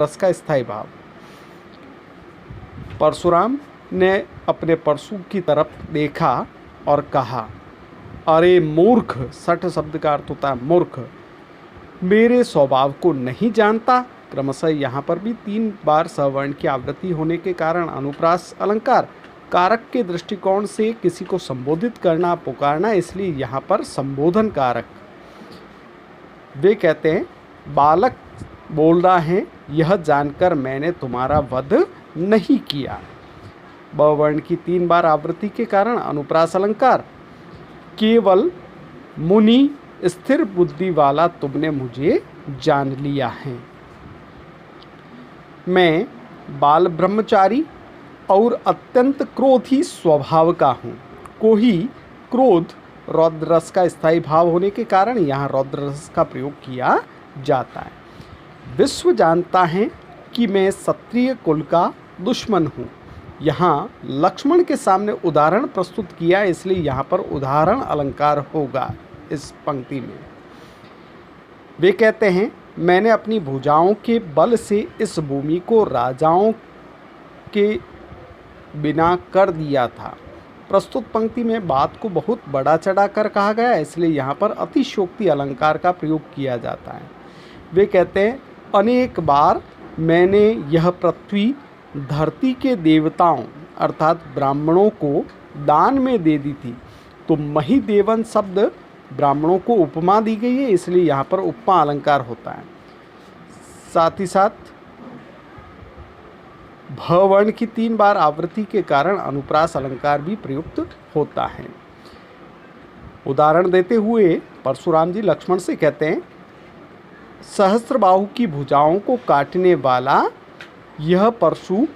रस का स्थायी भाव। परशुराम ने अपने परशु की तरफ देखा और कहा, अरे मूर्ख। सठ शब्द का अर्थ होता है मूर्ख, मेरे स्वभाव को नहीं जानता। क्रमशः यहाँ पर भी 3 बार सवर्ण की आवृत्ति होने के कारण अनुप्रास अलंकार कारक के दृष्टिकोण से किसी को संबोधित करना, पुकारना, इसलिए यहाँ पर संबोधन कारक। वे कहते हैं, बालक बोल रहा है, यह जानकर मैंने तुम्हारा वध नहीं किया। ब वर्ण की 3 बार आवृत्ति के कारण अनुप्रास अलंकार, केवल मुनि स्थिर बुद्धि वाला तुमने मुझे जान लिया है। मैं बाल ब्रह्मचारी और अत्यंत क्रोधी स्वभाव का हूँ। कोही क्रोध रौद्र रस का स्थायी भाव होने के कारण यहाँ रौद्र रस का प्रयोग किया जाता है। विश्व जानता है कि मैं क्षत्रिय कुल का दुश्मन हूँ। यहाँ लक्ष्मण के सामने उदाहरण प्रस्तुत किया, इसलिए यहाँ पर उदाहरण अलंकार होगा इस पंक्ति में। वे कहते हैं, मैंने अपनी भुजाओं के बल से इस भूमि को राजाओं के बिना कर दिया था। प्रस्तुत पंक्ति में बात को बहुत बड़ा चढ़ाकर कहा गया है, इसलिए यहाँ पर अतिशयोक्ति अलंकार का प्रयोग किया जाता है। वे कहते हैं, अनेक बार मैंने यह पृथ्वी धरती के देवताओं अर्थात ब्राह्मणों को दान में दे दी थी। तो महिदेवन शब्द ब्राह्मणों को उपमा दी गई है, इसलिए यहाँ पर उपमा अलंकार होता है। साथ ही साथ भ वर्ण की 3 बार आवृत्ति के कारण अनुप्रास अलंकार भी प्रयुक्त होता है। उदाहरण देते हुए परशुराम जी लक्ष्मण से कहते हैं, सहस्त्रबाहु की भुजाओं को काटने वाला यह परशु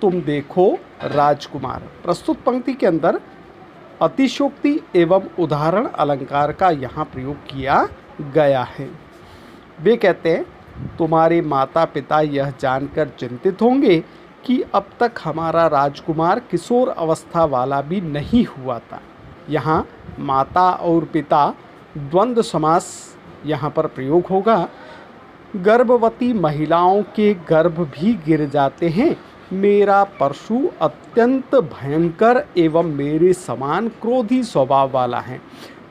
तुम देखो राजकुमार। प्रस्तुत पंक्ति के अंदर अतिशयोक्ति एवं उदाहरण अलंकार का यहाँ प्रयोग किया गया है। वे कहते हैं, तुम्हारे माता पिता यह जानकर चिंतित होंगे कि अब तक हमारा राजकुमार किशोर अवस्था वाला भी नहीं हुआ था। यहाँ माता और पिता द्वंद्व समास यहाँ पर प्रयोग होगा। गर्भवती महिलाओं के गर्भ भी गिर जाते हैं। मेरा परशु अत्यंत भयंकर एवं मेरे समान क्रोधी स्वभाव वाला है।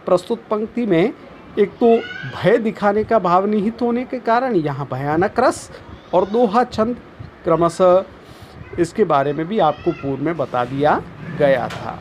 प्रस्तुत पंक्ति में एक तो भय दिखाने का भाव निहित होने के कारण यहाँ भयानक रस और दोहा छंद क्रमशः इसके बारे में भी आपको पूर्व में बता दिया गया था।